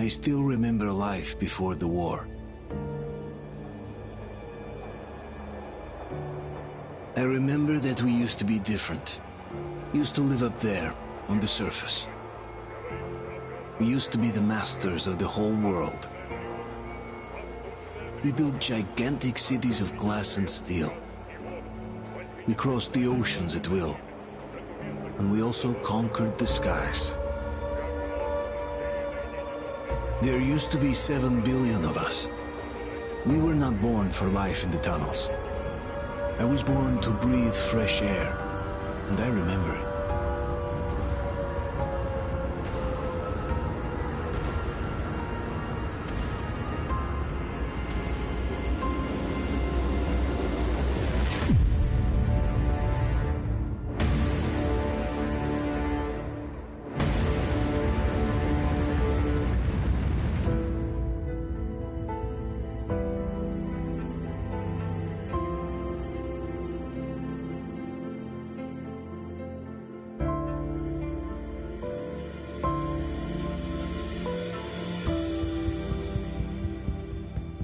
I still remember life before the war. I remember that we used to be different. Used to live up there, on the surface. We used to be the masters of the whole world. We built gigantic cities of glass and steel. We crossed the oceans at will. And we also conquered the skies. There used to be 7 billion of us. We were not born for life in the tunnels. I was born to breathe fresh air, and I remember it.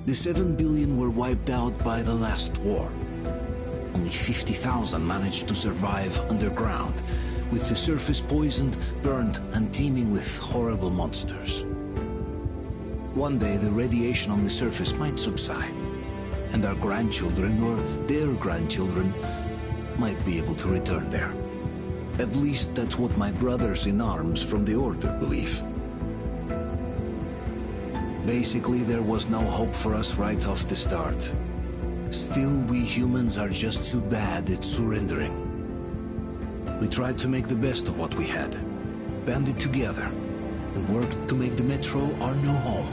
The 7 billion were wiped out by the last war. Only 50,000 managed to survive underground, with the surface poisoned, burned, and teeming with horrible monsters. One day the radiation on the surface might subside, and our grandchildren or their grandchildren might be able to return there. At least that's what my brothers in arms from the Order believe. Basically, there was no hope for us right off the start. Still, we humans are just too bad at surrendering. We tried to make the best of what we had, banded together, and worked to make the Metro our new home.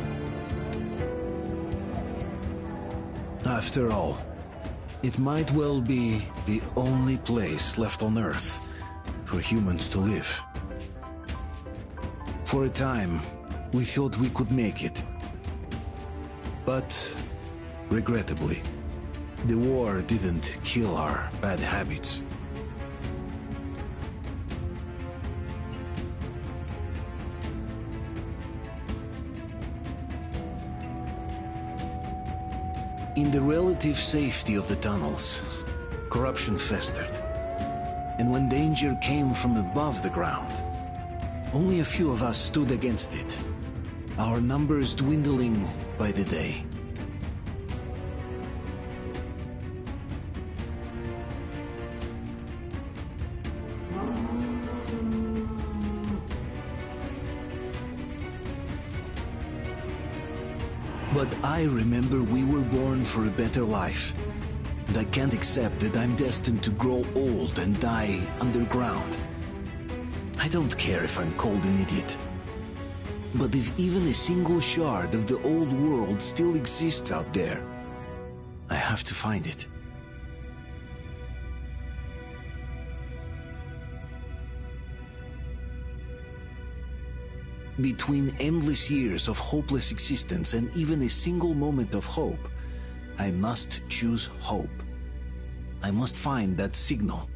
After all, it might well be the only place left on Earth for humans to live. For a time, we thought we could make it. But, regrettably, the war didn't kill our bad habits. In the relative safety of the tunnels, corruption festered. And when danger came from above the ground, only a few of us stood against it, our numbers dwindling by the day. But I remember we were born for a better life, and I can't accept that I'm destined to grow old and die underground. I don't care if I'm called an idiot. But if even a single shard of the old world still exists out there, I have to find it. Between endless years of hopeless existence and even a single moment of hope, I must choose hope. I must find that signal.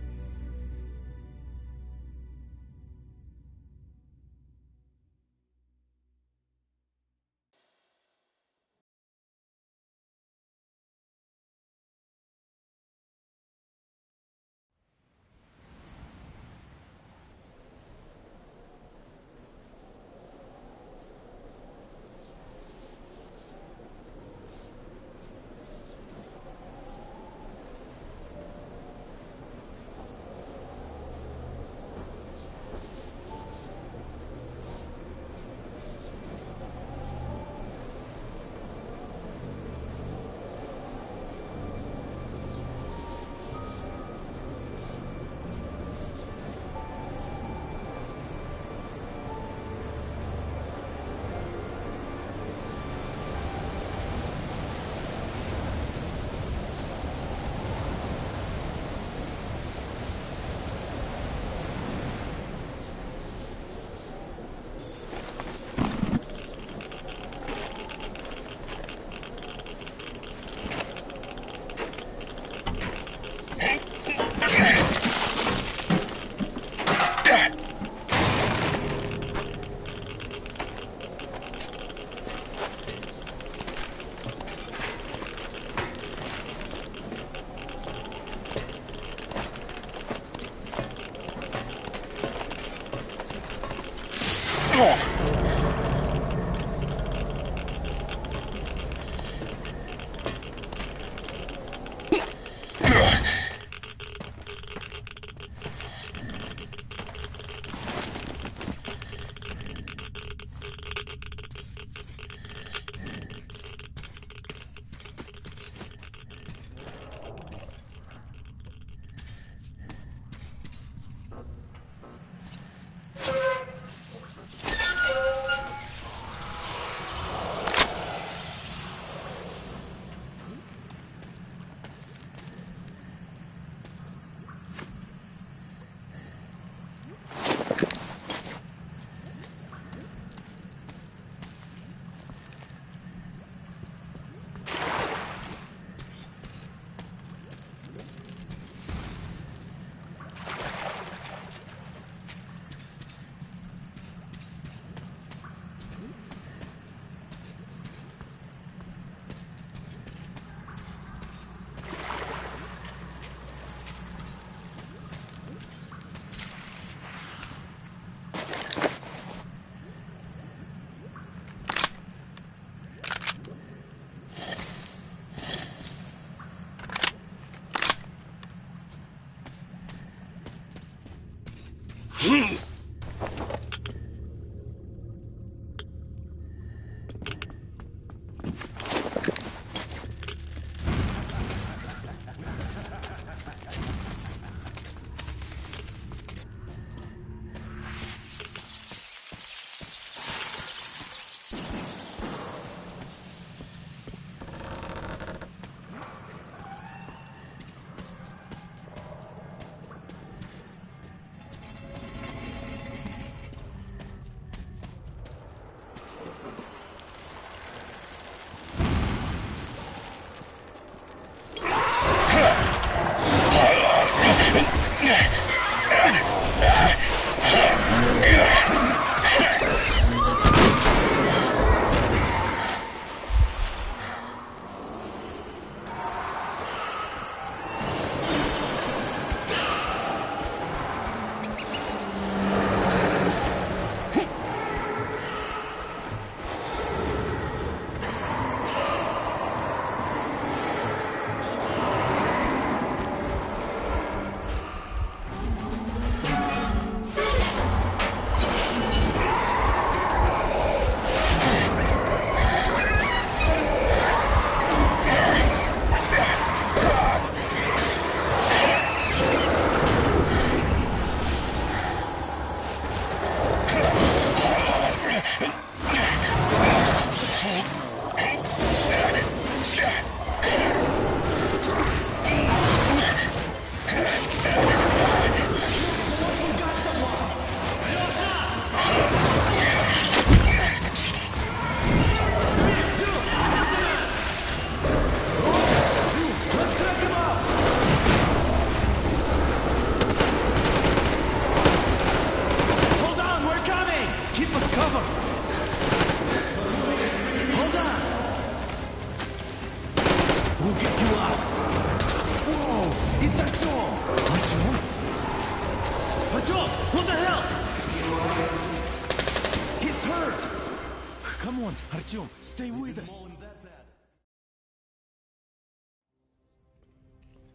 Artyom, stay with us.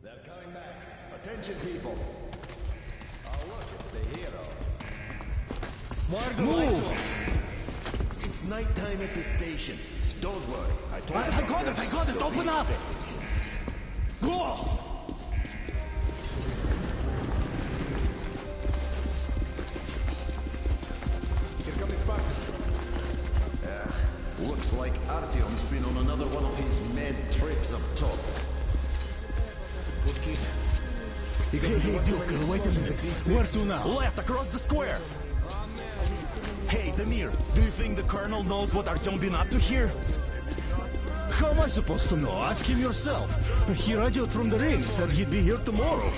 They're coming back. Attention, people. Oh, look, it's the hero. Move! It's nighttime at the station. Don't worry. I got it! Open up! Go! Here comes Spartan. Looks like Artyom's been on another one of his mad trips up top. Good kid. Hey, Duke, wait a minute. Where to now? Left, across the square! Hey, Damir, do you think the Colonel knows what Artyom been up to here? How am I supposed to know? Ask him yourself. He radioed from the ring, said he'd be here tomorrow.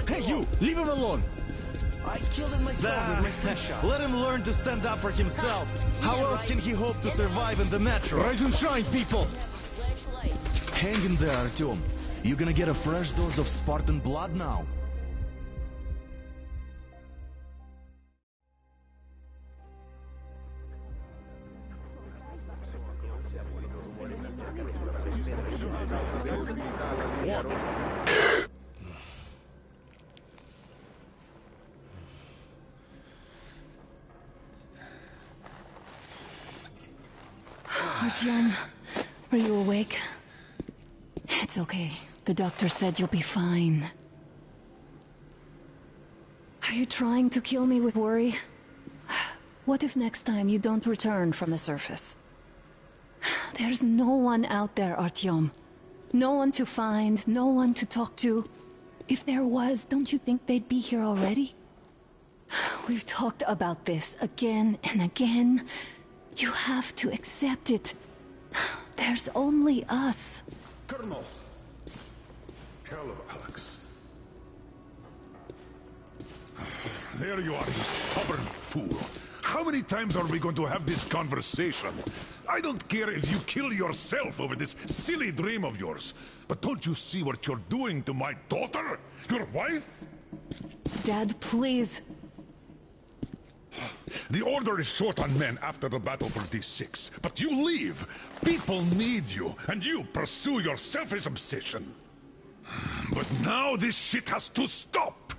Hey, you! Leave him alone! I killed him myself with my slingshot. Let him learn to stand up for himself. How else can he hope to survive in the metro? Rise and shine, people! Hang in there, Artyom. You're gonna get a fresh dose of Spartan blood now. Artyom, are you awake? It's okay. The doctor said you'll be fine. Are you trying to kill me with worry? What if next time you don't return from the surface? There's no one out there, Artyom. No one to find, no one to talk to. If there was, don't you think they'd be here already? We've talked about this again and again. You have to accept it. There's only us. Colonel! Hello, Alex. There you are, you stubborn fool. How many times are we going to have this conversation? I don't care if you kill yourself over this silly dream of yours. But don't you see what you're doing to my daughter? Your wife? Dad, please. The Order is short on men after the battle for D6. But you leave. People need you, and you pursue your selfish obsession. But now this shit has to stop.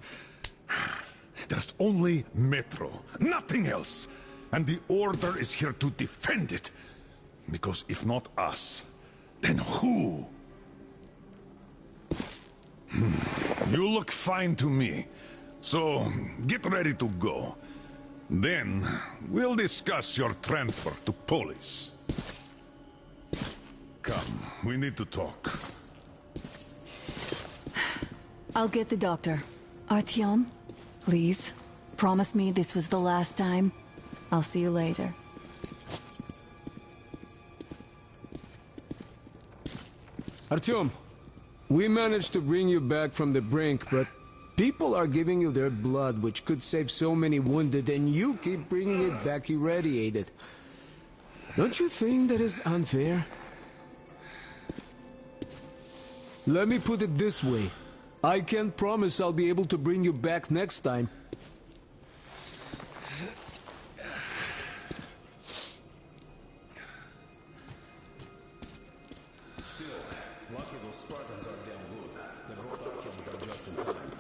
There's only Metro, nothing else. And the Order is here to defend it. Because if not us, then who? You look fine to me. So, get ready to go. Then, we'll discuss your transfer to Polis. Come, we need to talk. I'll get the doctor. Artyom, please, promise me this was the last time. I'll see you later. Artyom, we managed to bring you back from the brink, but people are giving you their blood, which could save so many wounded, and you keep bringing it back irradiated. Don't you think that is unfair? Let me put it this way. I can't promise I'll be able to bring you back next time. Lucky those Spartans are damn good. Then hope Artyom got just in time.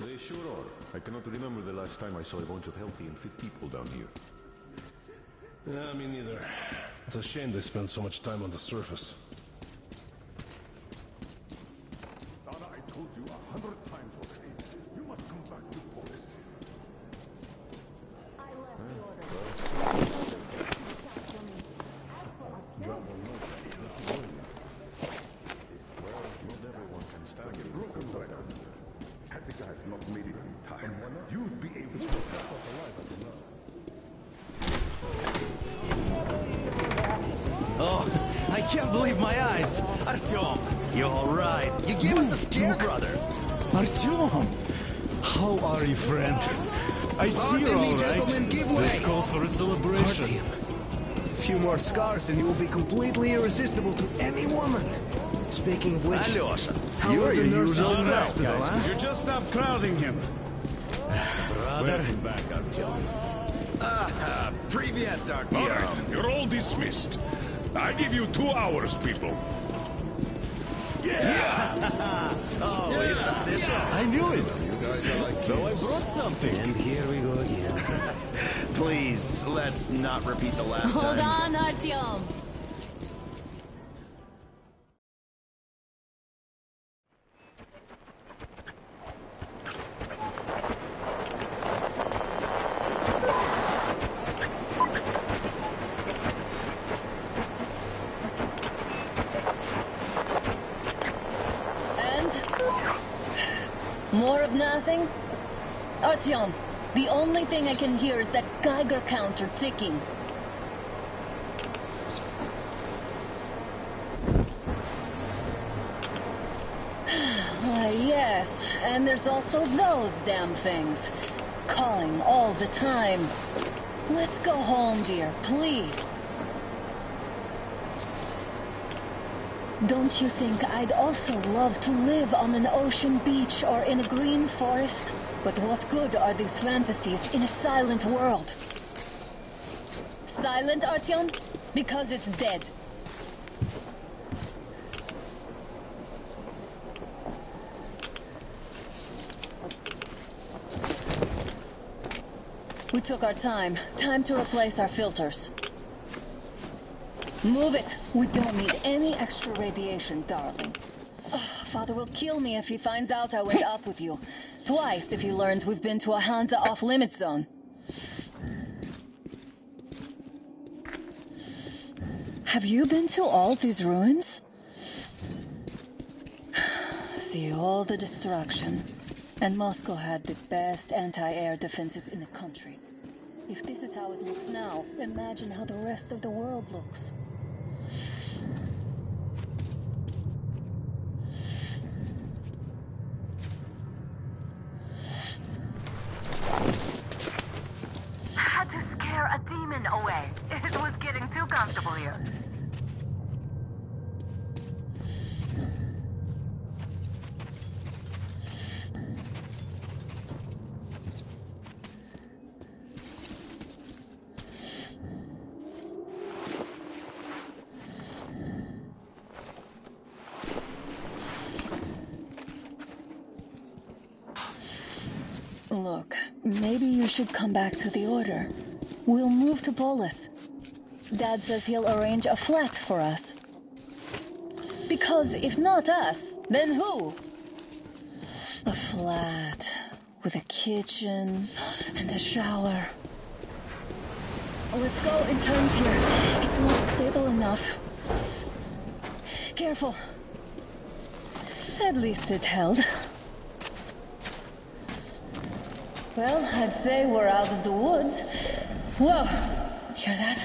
They sure are. I cannot remember the last time I saw a bunch of healthy and fit people down here. Yeah, me neither. It's a shame they spend so much time on the surface. Donna, I told you 100 times already. You must come back to Polis. Not everyone can stand getting Broken record. Had the guys not made it in time, you'd be able to help us alive until now. Oh, I can't believe my eyes! Artyom, you alright? You gave us a scare, brother! Artyom! How are you, friend? I see you're Pardon me, alright. gentlemen, give way! This calls for a celebration. A few more scars and you will be completely irresistible to any woman. Speaking of which, Alyosha, how you are are the your nurses usual in the self, hospital, guys. huh? You just stop crowding him. Brother. Welcome back, Artyom. Привет, All Artyom. right, you're all dismissed. I give you 2 hours, people. Oh, it's official. I knew it. You guys are like So I brought something. And here we go again. Please, let's not repeat the last Hold time. on, Artyom. And? More of nothing? Artyom, the only thing I can hear is that Geiger counter ticking. Yes, and there's also those damn things. Calling all the time. Let's go home, dear, please. Don't you think I'd also love to live on an ocean beach or in a green forest? But what good are these fantasies in a silent world? Silent, Artyom? Because it's dead. We took our time. Time to replace our filters. Move it! We don't need any extra radiation, darling. Ugh, Father will kill me if he finds out I went up with you. Twice if he learns we've been to a Hansa off-limits zone. Have you been to all these ruins? See all the destruction. And Moscow had the best anti-air defenses in the country. If this is how it looks now, imagine how the rest of the world looks. Had to scare a demon away. It was getting too comfortable here. Look, maybe you should come back to the Order. We'll move to Polis. Dad says he'll arrange a flat for us. Because if not us, then who? A flat with a kitchen and a shower. Let's go in turns here. It's not stable enough. Careful. At least it held. Well, I'd say we're out of the woods. Whoa! Hear that?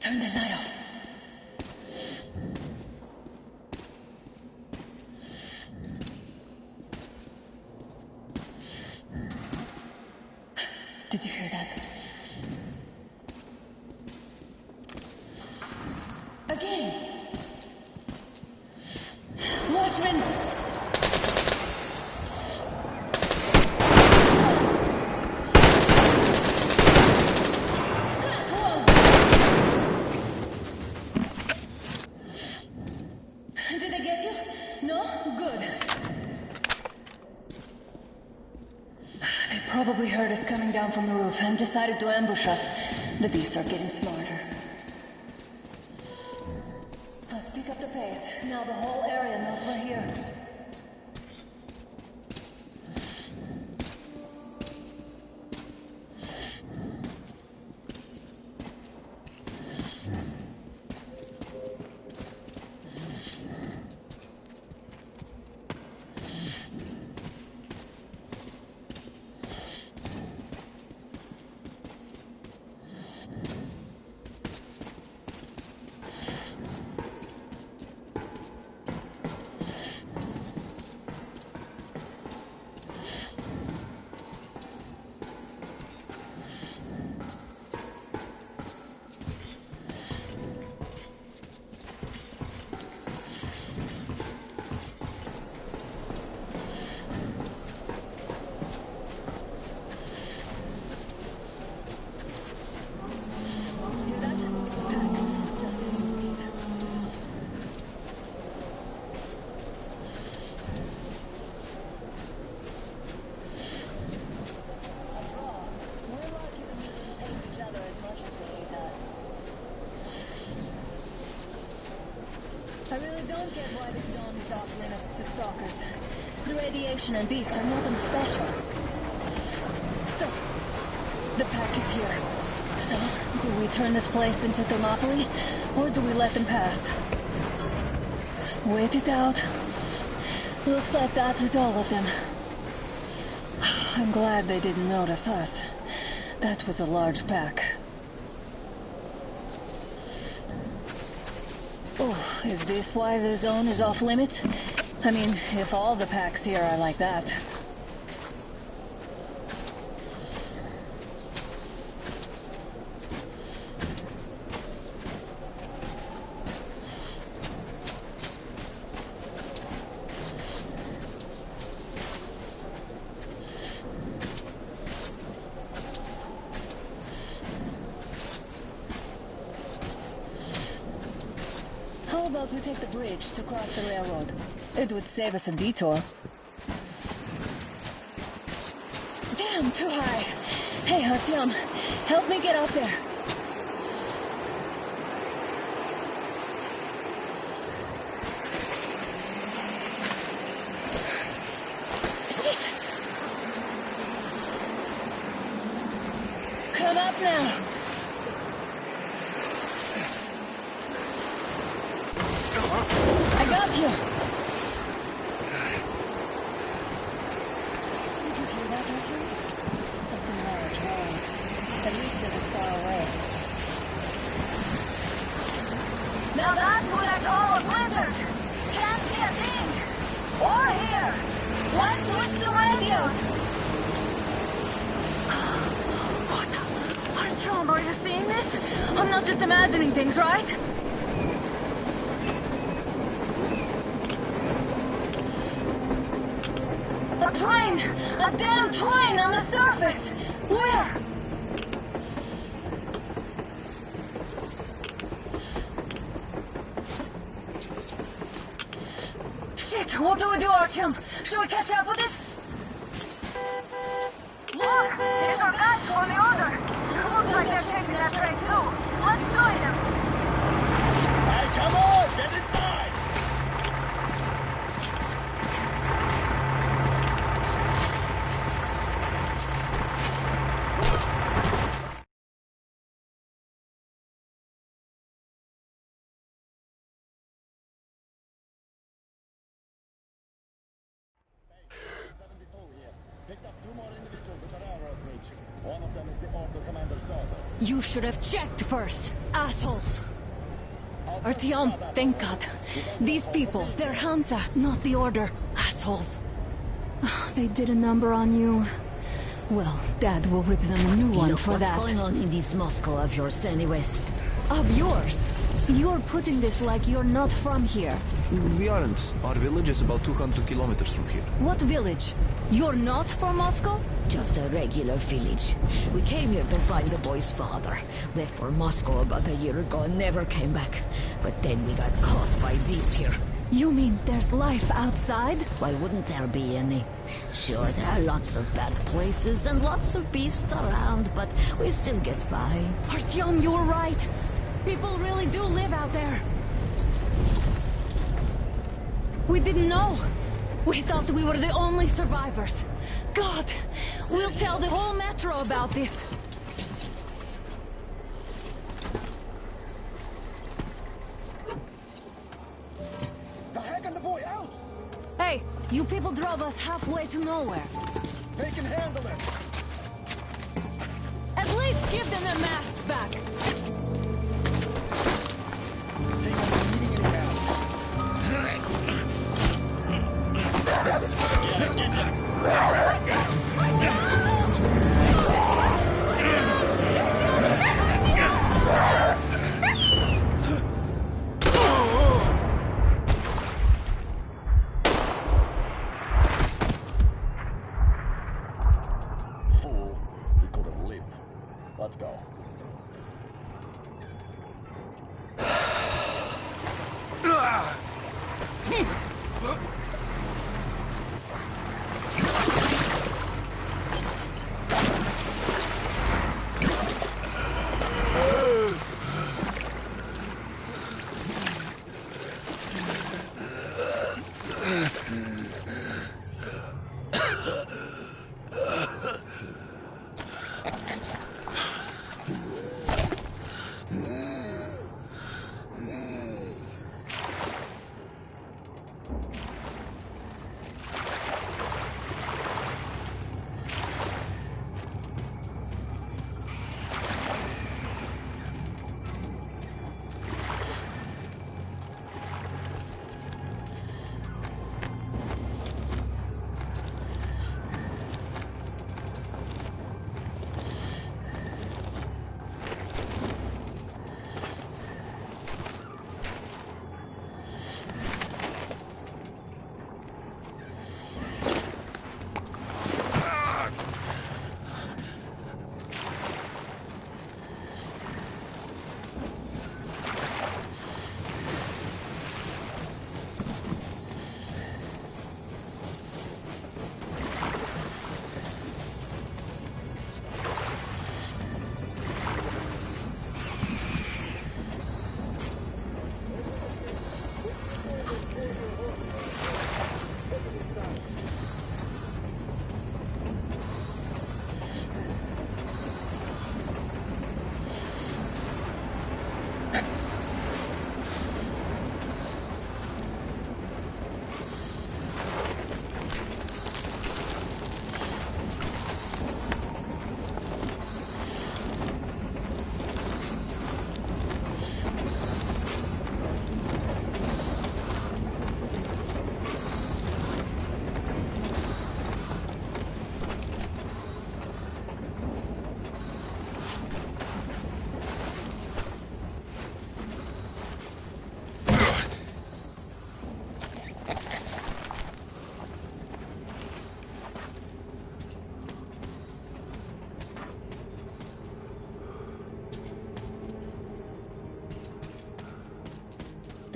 Turn the light off. Did you hear that? Again! Watchman! Did I get you? No? Good. They probably heard us coming down from the roof and decided to ambush us. The beasts are getting smarter. Let's pick up the pace. Now the whole area knows we're here. I really don't get why this zone is off limits to stalkers. The radiation and beasts are nothing special. Stop. The pack is here. So, do we turn this place into Thermopylae, or do we let them pass? Wait it out. Looks like that was all of them. I'm glad they didn't notice us. That was a large pack. Oh, is this why the zone is off limits? I mean, if all the packs here are like that. How about we take the bridge to cross the railroad? It would save us a detour. Damn! I'm too high. Hey, Artyom, help me get up there. Shit! Come up now. I got you. Did you hear that, Artyom? Something large rolling. At least it was far away. Now that's what I call a blizzard. Can't see a thing. Or hear. Let's switch to radios. What the? Artyom, are you seeing this? I'm not just imagining things, right? A train! A damn train on the surface! Where? Shit! What do we do, Artyom? Should we catch up with it? Look! Here's our guys for the order! Looks like they're taking that train too. Let's join them! Hey, come on! Get inside! You should have checked first, assholes! Artyom, thank God. These people, they're Hansa, not the Order. Assholes. They did a number on you. Well, Dad will rip them a new one Look, for that. what's going on in this Moscow of yours anyways? Of yours? You're putting this like you're not from here. We aren't. Our village is about 200 kilometers from here. What village? You're not from Moscow? Just a regular village. We came here to find the boy's father. Left for Moscow about a year ago and never came back. But then we got caught by these here. You mean there's life outside? Why wouldn't there be any? Sure, there are lots of bad places and lots of beasts around, but we still get by. Artyom, you were right. People really do live out there. We didn't know. We thought we were the only survivors. God, we'll tell the whole metro about this. The heck and the boy out! Hey, you people drove us halfway to nowhere. They can handle it! At least give them their masks back. Fool, we could have lived. Let's go.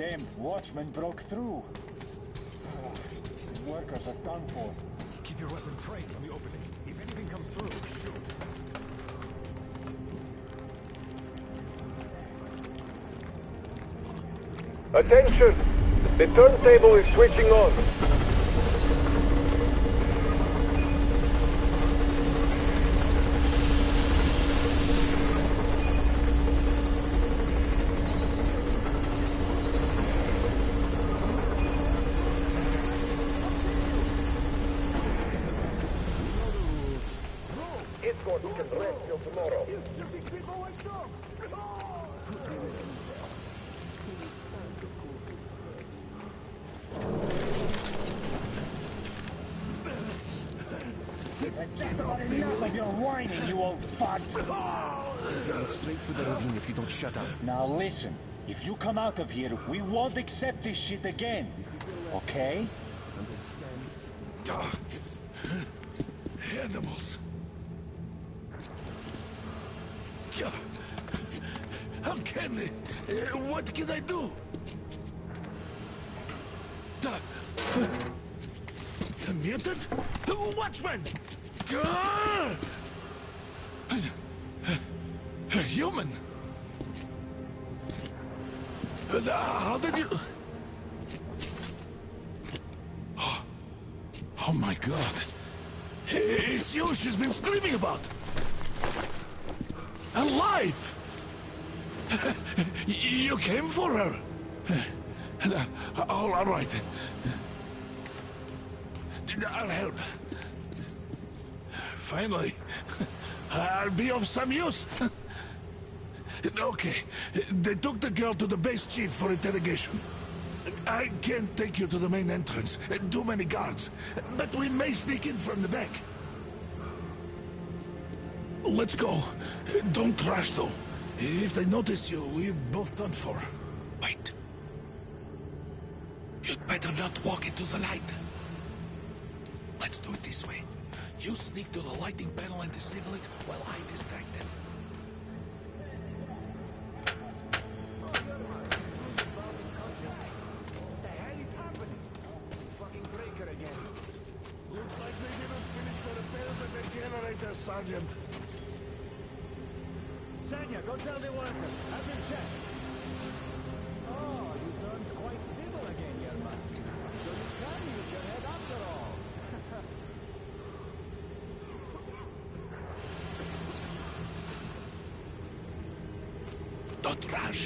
Damn watchman broke through. The workers are done for. Keep your weapon trained on the opening. If anything comes through, shoot. Attention! The turntable is switching on. Escort can rest till tomorrow. Enough of your whining, you old fart! Going straight for the ravine if you don't shut up. Now listen, if you come out of here, we won't accept this shit again. Okay? Animals. How can they? What can I do? The mutant? Watchman! A human? How did you... Oh my god. It's you she's been screaming about. Alive! You came for her. All right. I'll help. Finally, I'll be of some use. Okay, they took the girl to the base chief for interrogation. I can't take you to the main entrance. Too many guards. But we may sneak in from the back. Let's go. Don't rush, though. If they notice you, we're both done for. Wait. You'd better not walk into the light. Let's do it this way. You sneak to the lighting panel and disable it while I distract them. What the hell is happening? Fucking breaker again. Looks like they didn't finish the repairs at the generator, Sergeant. Sanya, go tell the workers. Have them check. Oh, you turned quite civil again, Yerma. So you can use your head after all. Don't rush.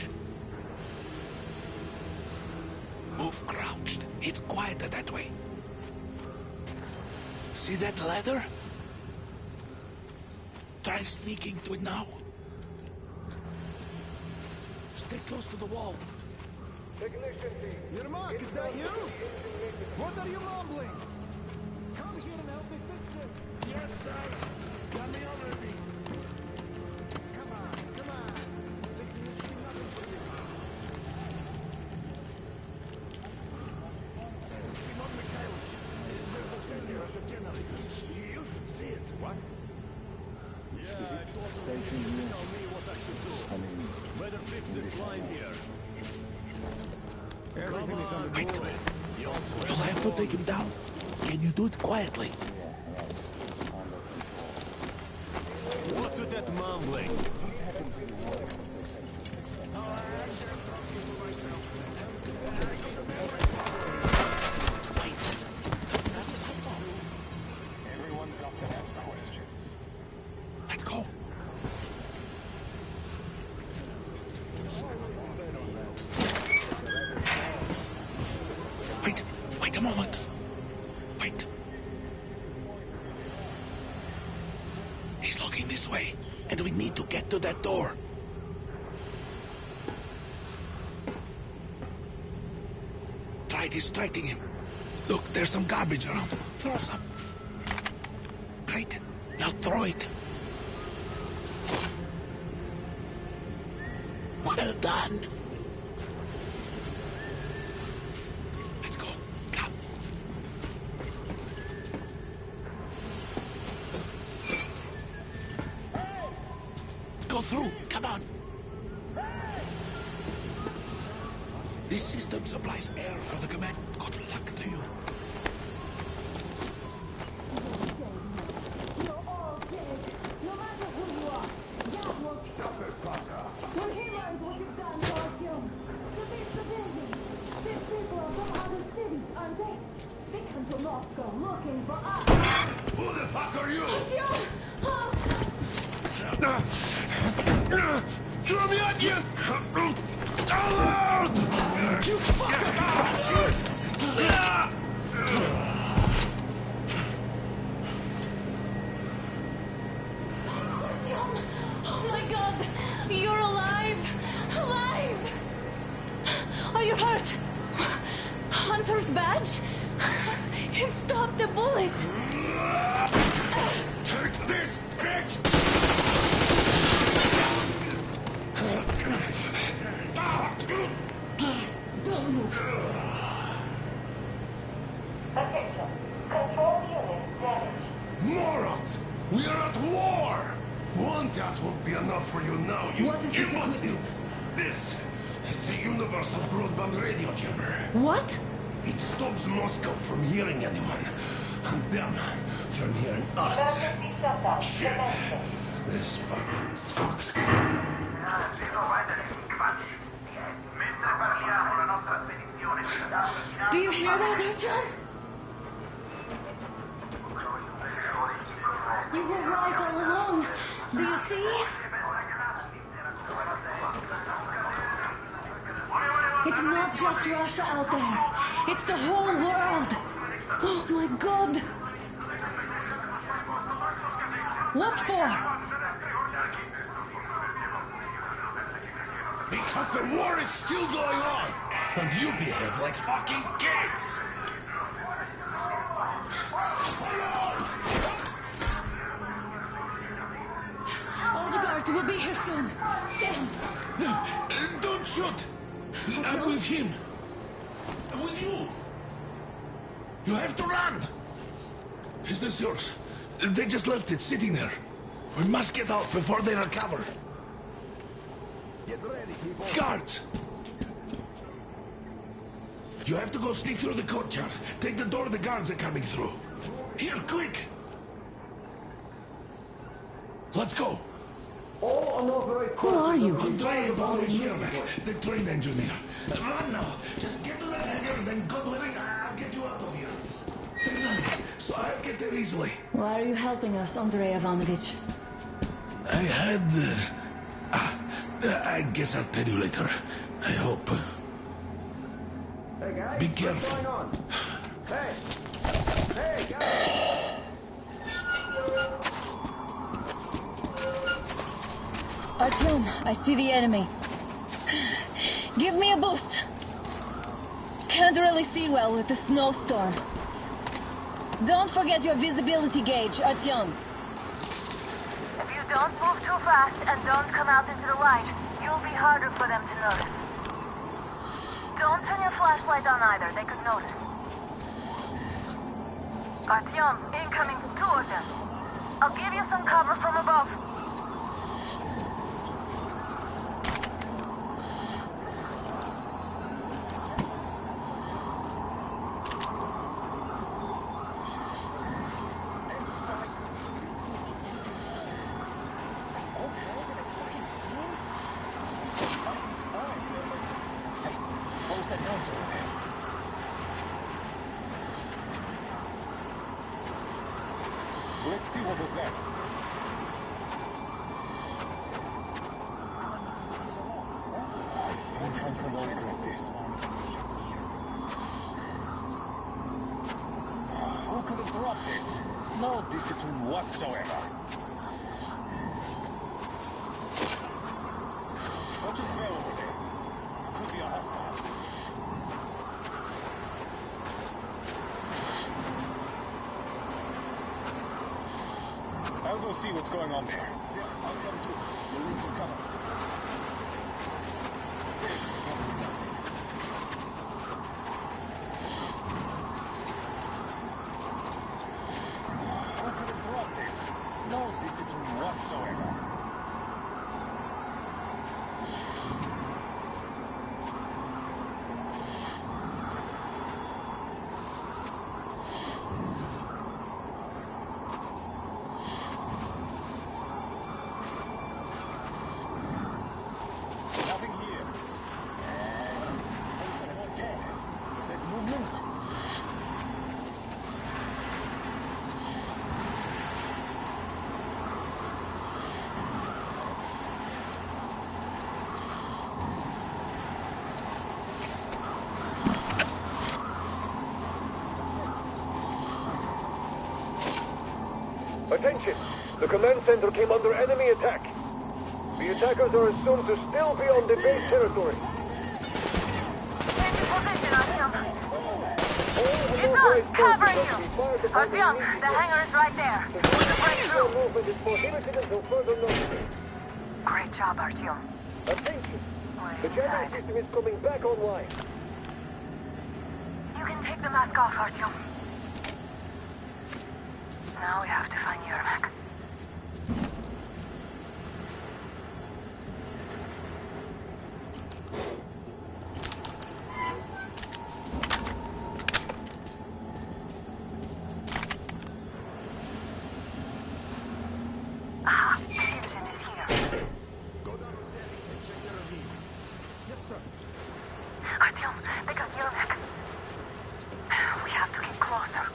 Move crouched. It's quieter that way. See that ladder? Try sneaking to it now. Stay close to the wall. Yermak, is that you? What are you mumbling? Come here and help me fix this. Yes, sir. Got me already. Come on. Fixing this should be nothing for you. Simon Mikhailovich, there's a failure at the generators. You should see it. What? Yeah, I thought maybe you could tell me what I should do. Better fix this line here. Everything is under Wait. control. You'll have to take him down. Can you do it quietly? What's with that mumbling? Everyone got to ask questions. Let's go. Wait a moment. Wait. He's looking this way, and we need to get to that door. Try distracting him. Look, there's some garbage around. Throw some. Great. Now throw it. Well done. Let's go. Come. Go through. Come on. This system supplies air for the command. Good luck to you. Who the fuck are you? Throw me at you! Alert! You fucker! Oh my god! You're alive! Alive! Are you hurt? Hunter's badge? It stopped the bullet! Take this, bitch! Don't move. Attention. Control unit damaged. Morons! We are at war! One death won't be enough for you now, you What is this imbeciles. equipment? This is the universal broadband radio jammer. What? It stops Moscow from hearing anyone, and them from hearing us. Emergency shutdown. Shit! This fucking sucks. Do you hear that, Artyom? You were right all along. Do you see? It's not just Russia out there. It's the whole world. Oh my God. What for? Because the war is still going on, and you behave like fucking kids! All the guards will be here soon. Damn. Don't shoot! I'm with him. I'm with you. You have to run. Is this yours? They just left it sitting there. We must get out before they recover. Get ready, people. Guards! You have to go sneak through the courtyard. Take the door the guards are coming through. Here, quick! Let's go. All unauthorized. Who are you? Andrei Ivanovich, the train engineer. Run now. Just get to the hangar, then God willing, I'll get you out of here. So I'll get there easily. Why are you helping us, Andrei Ivanovich? I had... I guess I'll tell you later. I hope. Hey guys, Be careful. what's going on? Hey! Hey guys! Artyom, I see the enemy. Give me a boost. Can't really see well with the snowstorm. Don't forget your visibility gauge, Artyom. If you don't move too fast and don't come out into the light, you'll be harder for them to notice. Don't turn your flashlight on either, they could notice. Artyom, incoming, 2 of them. I'll give you some cover from above. Let's see what was left. I can't regret this. Who could have dropped this? No discipline whatsoever. What you smell over there? Could be a hostile. I'll go see what's going on there. Yeah, I'll come too. We'll need some cover. Who could have dropped this? No discipline whatsoever. Attention! The command center came under enemy attack. The attackers are assumed to still be on the base territory. Take your position, Artyom. It's us, covering you. Artyom, the hangar is right there. The breakthrough. Movement is prohibited until further notice. Great job, Artyom. Attention! The We're jamming inside. system is coming back online. You can take the mask off, Artyom. Now we have to find Yermak. Ah, the engine is here. Artyom, they got Yermak. We have to get closer.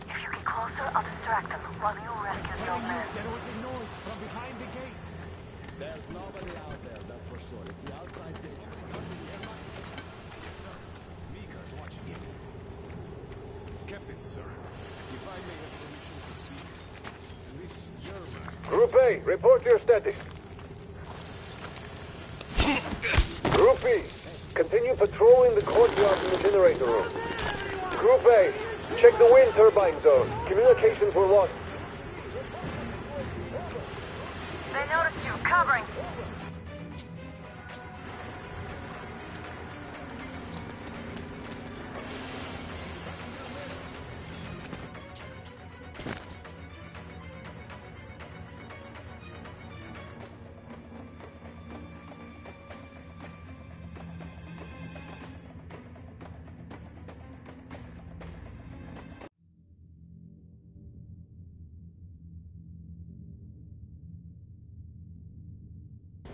If you get closer, I'll distract them while you rescue the old man. There was a noise from behind the gate. There's nobody out there, that's for sure. If the outside gate... Yes, sir. Mika's watching him. Captain, sir, if I may have permission to speak. This Yermak... Group A, report your status. Group B, continue patrolling the courtyard in the generator room. Group A, check the wind turbine zone. Communications were lost. They noticed you. Covering.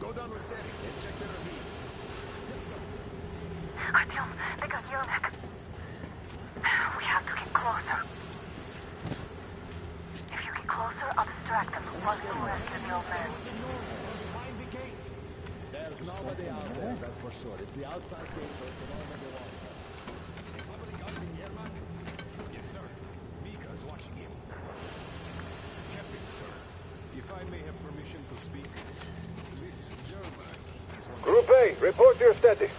Go down with Sandy and check the ravine. Artyom, they got Yermak. We have to get closer. If you get closer, I'll distract them while you rescue the old man. Behind the gate. There's nobody out there, that's for sure. If the outside gates are open, nobody wants them. Is somebody got in Yermak? Yes, sir. Mika's watching him. Captain, sir, if I may have permission to speak. This Yermak is one... Group A, report your status.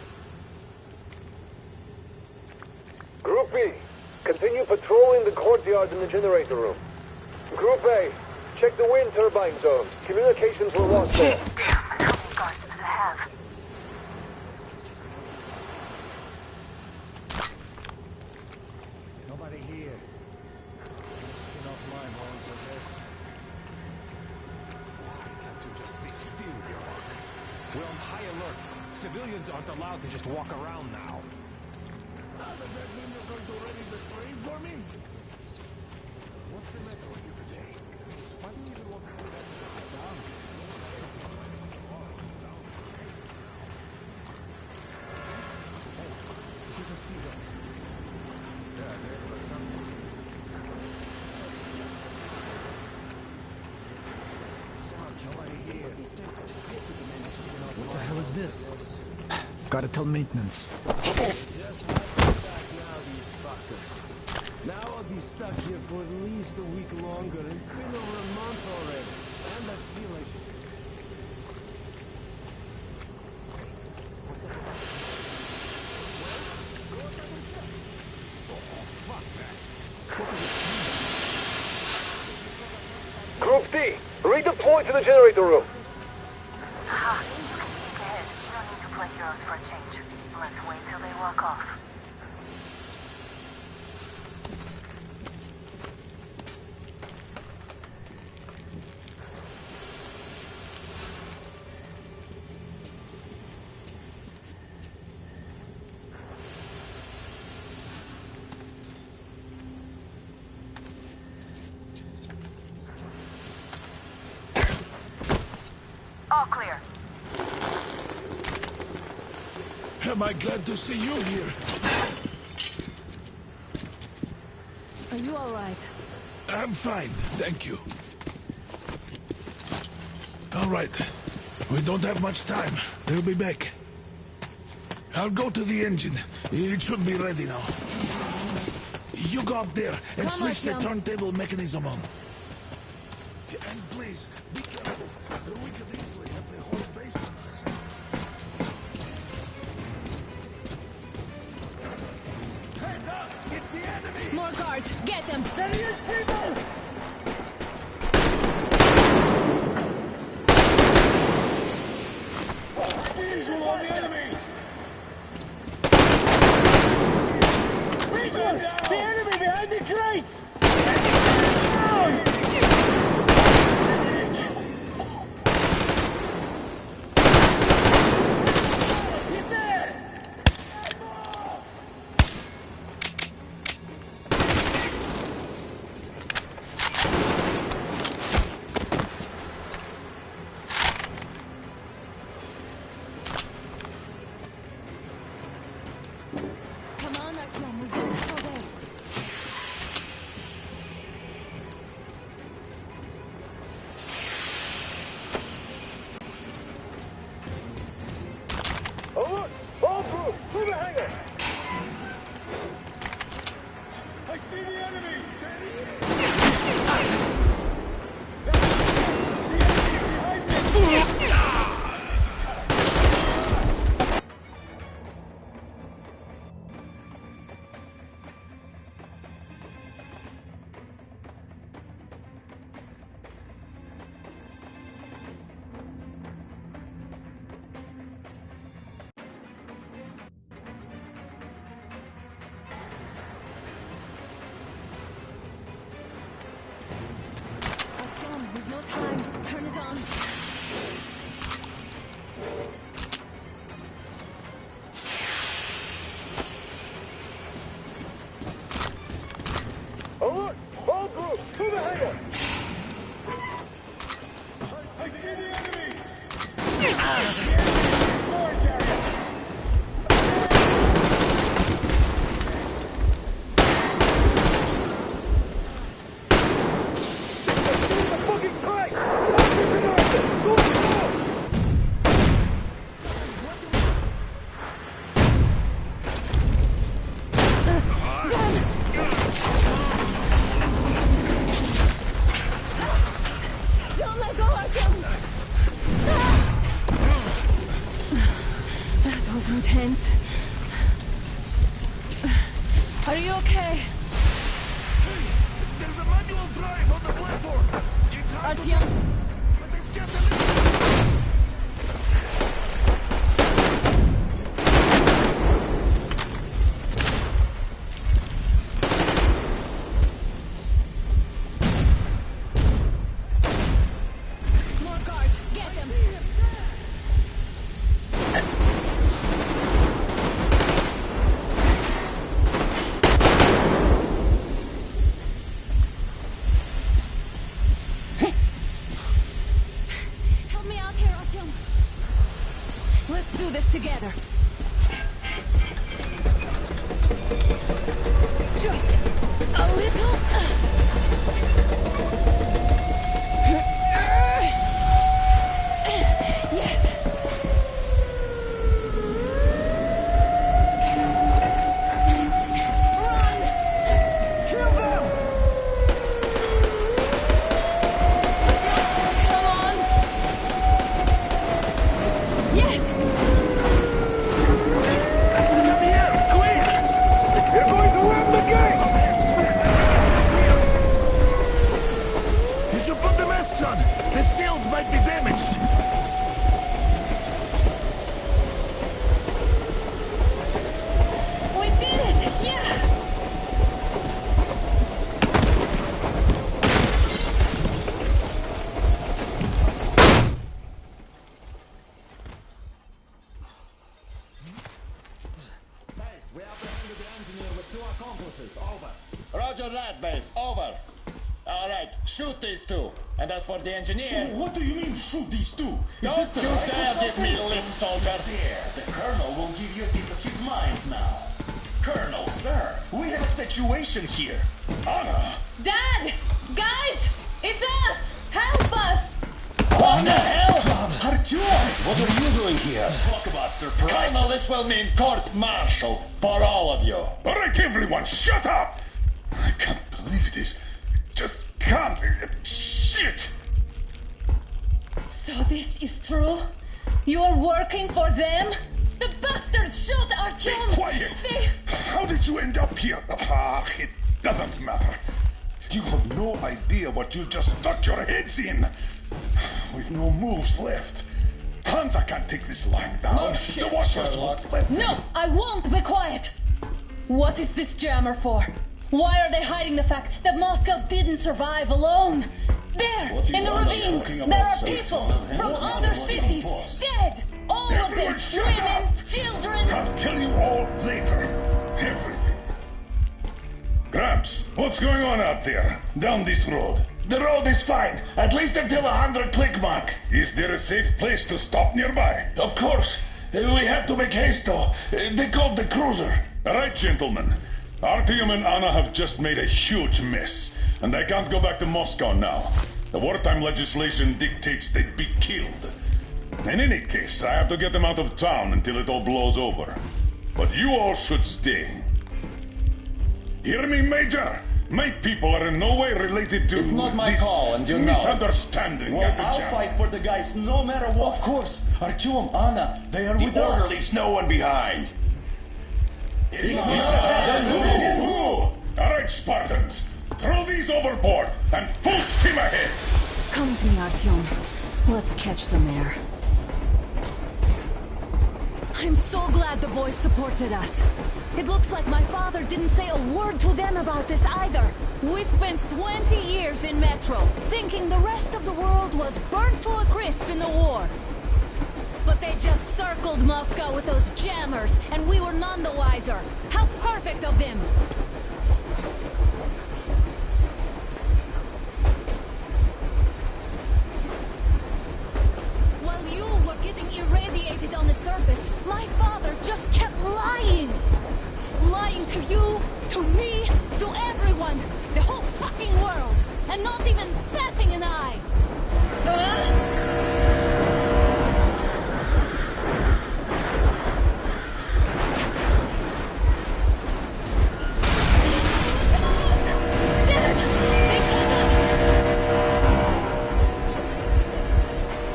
Group B, continue patrolling the courtyard in the generator room. Group A, check the wind turbine zone. Communications were lost there. Damn, how many guards does it have? Nobody here. Skin off my bones, I guess. Can't you just stay still, Yermak? We're on high alert. Civilians aren't allowed to just walk around now. Does that mean you're going to ready the train for me? What's the matter with you today? Why do you even want to do that? Down. Did you see them? Yeah, there was something. Nobody here. What the hell is this? Gotta tell maintenance. Now I'll be stuck here for at least a week longer. It's been over a month already. And I feel like... Group D, redeploy to the generator room. Aha, you can sneak ahead. You don't need to play heroes for a change. Let's wait till they walk off. All clear. Am I glad to see you here? Are you all right? I'm fine, thank you. All right. We don't have much time. They'll be back. I'll go to the engine. It should be ready now. You go up there and Come switch the on, turntable mechanism on. And please, be careful. We could easily have the whole base on us. Hands up! It's the enemy! More guards! Get them! There is people! Visual on the enemy! Visual! The enemy behind the crates! Down! Get there! Come on, Artyom, we don't have to wait. Alert! All crew, through the hangar! I see the enemy! Artyom, we've no time. Turn it on. Alert! All crew, through the hangar! I see the enemy! Storage area! The fucking crate! Go, go! Don't let go, Artyom! That was intense. Are you okay? There's a manual drive on the platform. It's hard to... Artyom? But it's just a little... More guards! Get them! Help me out here, Artyom. Let's do this together. Just a little. Yes. Run! Kill them! Come on. Yes. Come here, quick! You're going to win the game! You should put the masks on. The seals might be damaged. We did it. Yeah. We apprehended the engineer with 2 accomplices. Over. Roger that, base. Over. All right, shoot these 2. And as for the engineer... What do you mean, shoot these 2? Don't you dare give me lip, soldier! There, the Colonel will give you a piece of his mind now. Colonel, sir, we have a situation here. Anna! Dad! Guys! It's us! Help us! What the hell? Artyom, what are you doing here? Talk about surprise. Colonel, this will mean court-martial for all of you. All right, everyone, shut up! I can't believe this. Just can't. Shit! So this is true? You're working for them? The bastards shot Artyom! Be quiet! How did you end up here? It doesn't matter. You have no idea what you just stuck your heads in. We've no moves left. Hansa can't take this line down. No shit, the Watchers won't let No, I won't be quiet! What is this jammer for? Why are they hiding the fact that Moscow didn't survive alone? There, in the ravine, there are people from other cities, dead! All of them! Women, children! I'll kill you all later. Everything. Gramps, what's going on out there? Down this road? The road is fine, at least until 100 click mark. Is there a safe place to stop nearby? Of course. We have to make haste though. They called the cruiser. All right, gentlemen. Artyom and Anna have just made a huge mess, and they can't go back to Moscow now. The wartime legislation dictates they'd be killed. In any case, I have to get them out of town until it all blows over. But you all should stay. Hear me, Major? My people are in no way related to It's not my this call, and you know it. misunderstanding Well, at the I'll jam. fight for the guys no matter what. Of course. Artyom, Anna, they are with us. Leaves no one behind. All right, Spartans. Throw these overboard and full steam ahead. Come with me, Artyom. Let's catch some air. I'm so glad the boys supported us. It looks like my father didn't say a word to them about this either. We spent 20 years in Metro, thinking the rest of the world was burnt to a crisp in the war. But they just circled Moscow with those jammers, and we were none the wiser. How perfect of them! While you were getting irradiated on the surface, my father just kept lying! Lying to you, to me, to everyone, the whole fucking world, and not even batting an eye!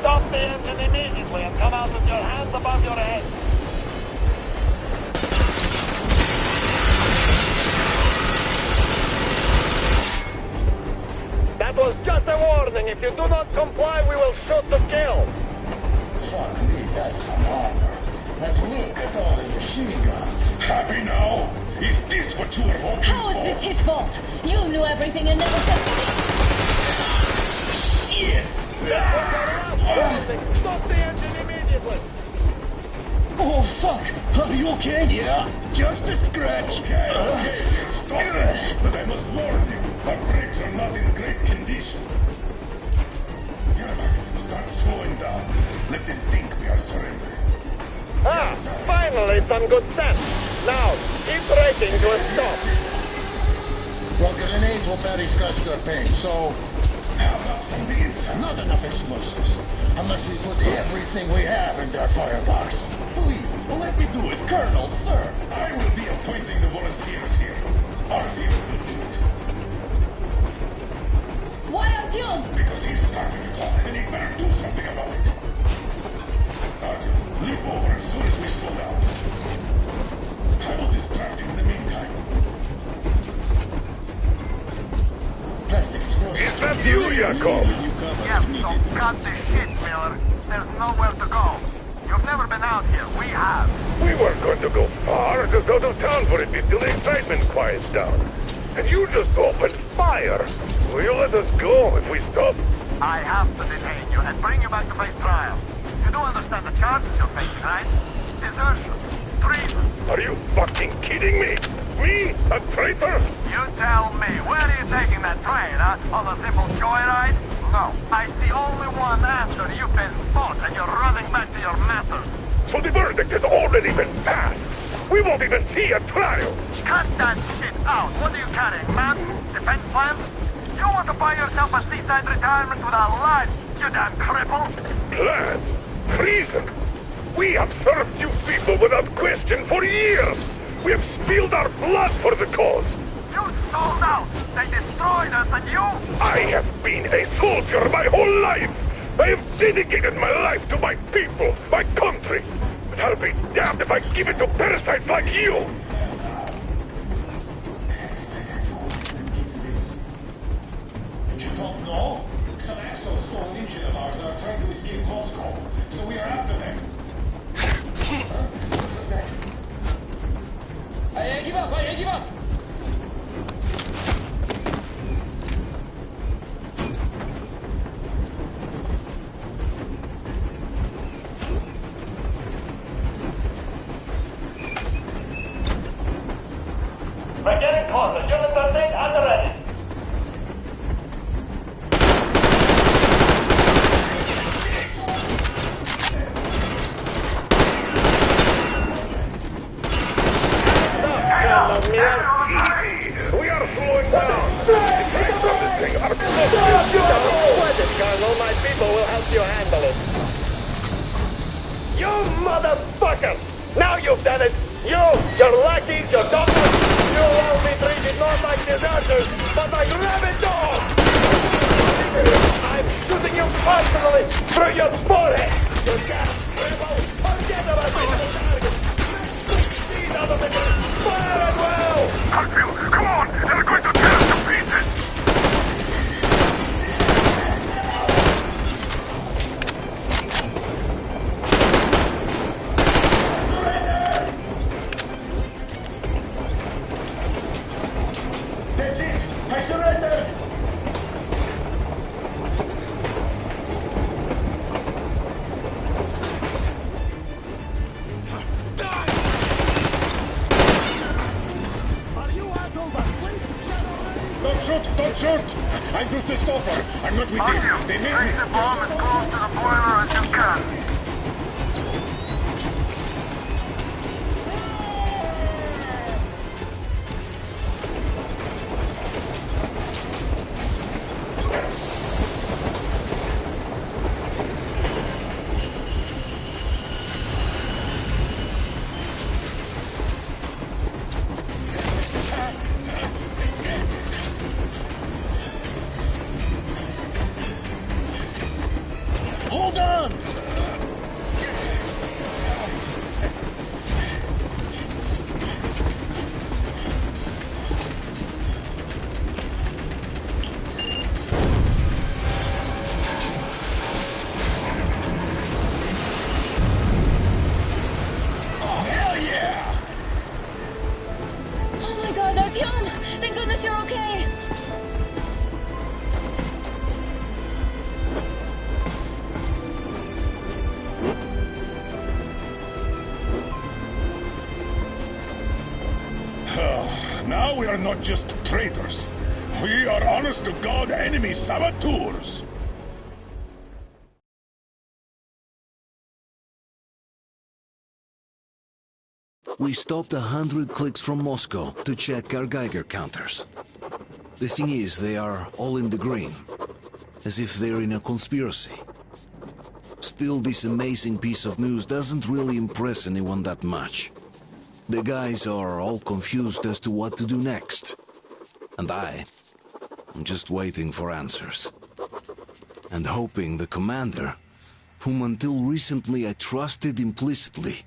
Stop the engine immediately and come out with your hands above your head. That was just a warning. If you do not comply, we will shoot to kill. Fuck me, that's some armor. And look at all the machine guns. Happy now? Is this what you were hoping How for? is this his fault? You knew everything and never said Shit! Stop the engine immediately. Oh, fuck! Are you okay? Yeah, just a scratch. Okay, stop it. But I must warn you, our brakes are not in great condition. Yermak, start slowing down. Let them think we are surrendering. Finally some good sense. Now, keep braking to a stop. Well, grenades will barely scratch their paint, so... How about from the inside? Not enough explosives. Unless we put everything we have in their firebox. Please, let me do it, Colonel, sir. I will be appointing the volunteers here. Artyom will do it. Why Artyom? Because he's starting to talk, and he better do something about it. Artyom, leap over as soon as we slow down. I will distract him in the meantime. Plastic explosives. Is that you, Yakov? Yes, so cut the shit, Miller. There's nowhere to go. You've never been out here. We have. We weren't going to go far, just out of town for a bit till the excitement quiets down. And you just opened fire. Will you let us go if we stop? I have to detain you and bring you back to face trial. You do understand the charges you're facing, right? Desertion. Treason. Are you fucking kidding me? Me? A traitor? You tell me. Where are you taking that train, huh? On a simple joyride? No. I see only one answer. You've been fought and you're running back to your masters. So the verdict has already been passed. We won't even see a trial. Cut that shit out. What are you carrying, man? Defense plans? You want to buy yourself a seaside retirement without life, you damn cripple? Plans? Treason? We have served you people without question for years. We have spilled our blood for the cause. You sold out! They destroyed us and you... I have been a soldier my whole life! I have dedicated my life to my people, my country! But I'll be damned if I give it to parasites like you! You don't know? Some assholes stole an engine of ours and are trying to escape Moscow. So we are after them. What was that? I give up! I give up! We're getting closer. Unit 13 at the ready. We are slowing down. The effects of this thing are close. Sweat it, Colonel. My people will help you handle it. You motherfucker! Now you've done it! Your lackeys, your doctors, you will be treated not like deserters, but like rabid dogs! I'm shooting you personally through your forehead! You damn cripple! Forget about the target! These out of the gun! Fire at will! Hartfield, come on! They're going to tear us to pieces! That's it! I surrendered! Don't shoot! Don't shoot! I'm just a stopper. I'm not with you. They made me... Place the bomb as close to the boiler as you can. Hold on! Oh my god, Artyom! Thank goodness you're okay! Now we are not just traitors. We are honest-to-God enemy saboteurs. We stopped 100 clicks from Moscow to check our Geiger counters. The thing is, they are all in the green, as if they're in a conspiracy. Still, this amazing piece of news doesn't really impress anyone that much. The guys are all confused as to what to do next. And I'm just waiting for answers. And hoping the commander, whom until recently I trusted implicitly,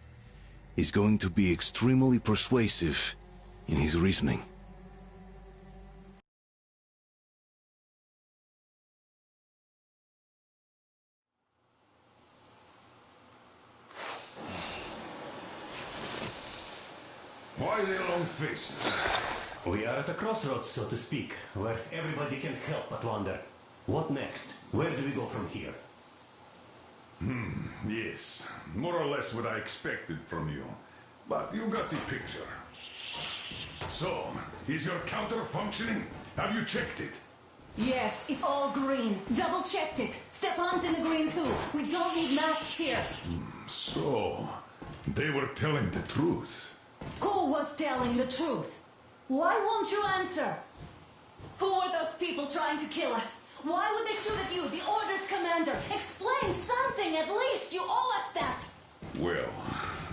is going to be extremely persuasive in his reasoning. Why the long faces? We are at a crossroads, so to speak, where everybody can help but wonder, what next? Where do we go from here? Yes, more or less what I expected from you. But you got the picture. So, is your counter functioning? Have you checked it? Yes, it's all green. Double checked it. Stepan's in the green too. We don't need masks here. So, they were telling the truth. Who was telling the truth? Why won't you answer? Who were those people trying to kill us? Why would they shoot at you, the orders commander? Explain something, at least. You owe us that. Well,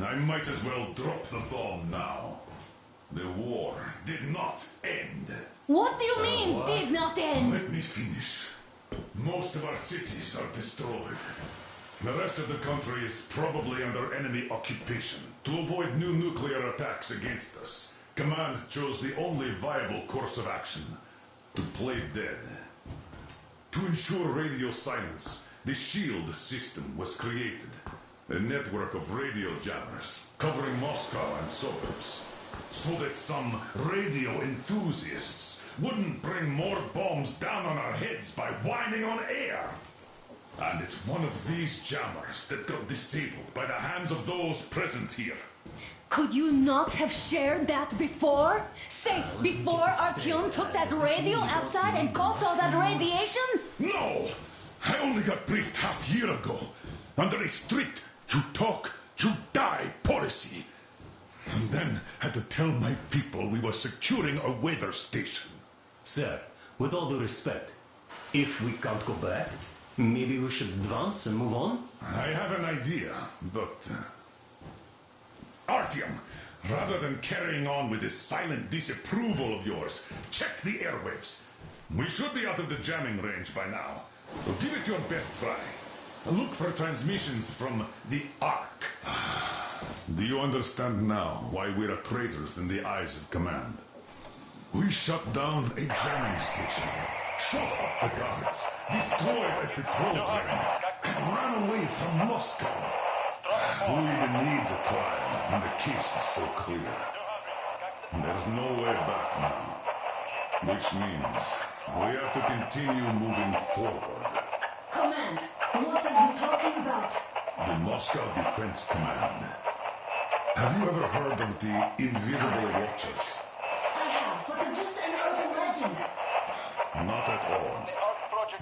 I might as well drop the bomb now. The war did not end. What do you mean, did not end? Let me finish. Most of our cities are destroyed. The rest of the country is probably under enemy occupation. To avoid new nuclear attacks against us, Command chose the only viable course of action: to play dead. To ensure radio silence, the SHIELD system was created. A network of radio jammers covering Moscow and suburbs. So that some radio enthusiasts wouldn't bring more bombs down on our heads by whining on air. And it's one of these jammers that got disabled by the hands of those present here. Could you not have shared that before? Say, before Artyom took that radio outside and caught all that radiation? No! I only got briefed half year ago. Under a strict, you talk, you die policy. And then had to tell my people we were securing a weather station. Sir, with all due respect, if we can't go back, maybe we should advance and move on? I have an idea, but... Artyom, rather than carrying on with this silent disapproval of yours, check the airwaves. We should be out of the jamming range by now, so give it your best try. Look for transmissions from the Ark. Do you understand now why we're traitors in the eyes of Command? We shut down a jamming station, shot up the guards, destroyed a patrol train, and ran away from Moscow. Who even needs a trial when the case is so clear? There's no way back now. Which means we have to continue moving forward. Command, what are you talking about? The Moscow Defense Command. Have you ever heard of the Invisible Watchers? I have, but they're just an urban legend. Not at all.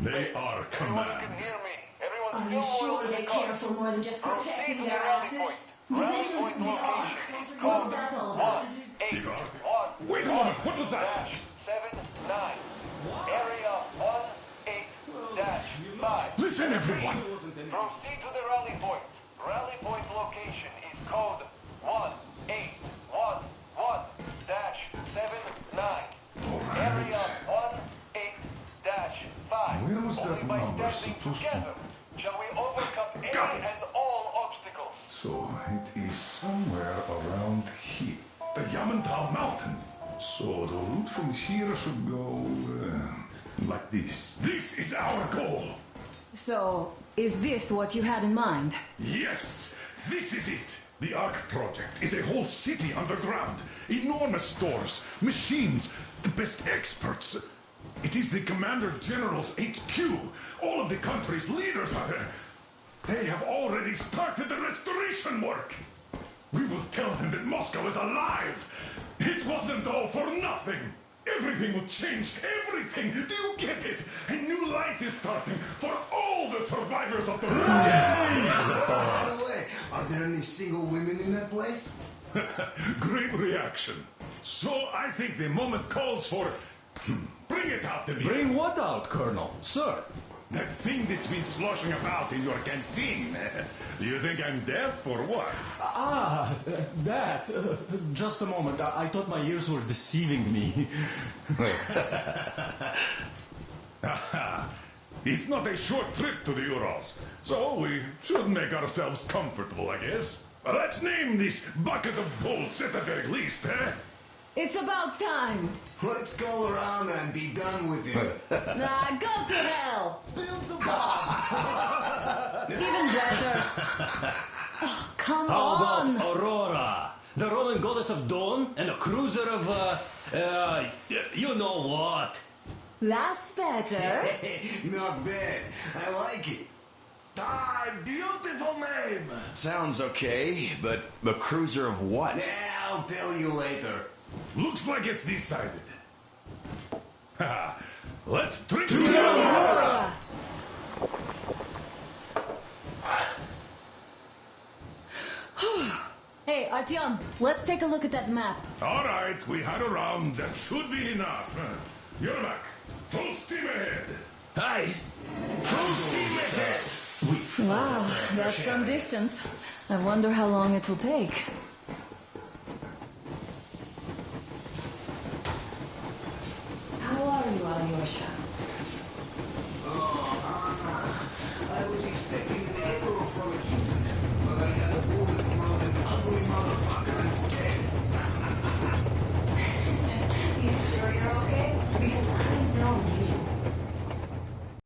They are Command. Are you sure they care for more than just protecting their asses? You mentioned the Ark. What's that all about? Wait a moment, what was that? 7-9. Area 1-8-5. Listen, everyone! Proceed to the rally point. Rally point location is code 1811-79. Area 1-8-5. Where was that Only by number standing supposed to... together shall we overcome any and all obstacles. So, it is somewhere around here. The Yamantau Mountain. So, the route from here should go... like this. This is our goal! So, is this what you had in mind? Yes! This is it! The Ark Project is a whole city underground. Enormous stores, machines, the best experts. It is the Commander General's HQ. All of the country's leaders are there. They have already started the restoration work. We will tell them that Moscow is alive. It wasn't all for nothing. Everything will change. Everything. Do you get it? A new life is starting for all the survivors of the war. By the way, are there any single women in that place? Great reaction. So I think the moment calls for... Bring it out to me. Bring what out, Colonel? Sir? That thing that's been sloshing about in your canteen. You think I'm deaf or what? That. Just a moment. I thought my ears were deceiving me. It's not a short trip to the Urals, so we should make ourselves comfortable, I guess. Let's name this bucket of bolts at the very least, eh? It's about time. Let's go around and be done with it. Nah, go to hell. Even better. Oh, come How on. about Aurora? The Roman goddess of dawn and a cruiser of, you know what? That's better. Not bad. I like it. Ah, beautiful name. Sounds okay, but the cruiser of what? Yeah, I'll tell you later. Looks like it's decided. Let's drink to Aurora! Hey, Artyom, let's take a look at that map. All right, we had a round. That should be enough. You're back. Full steam ahead. Aye. Full steam ahead. Wow, that's some distance. I wonder how long it will take.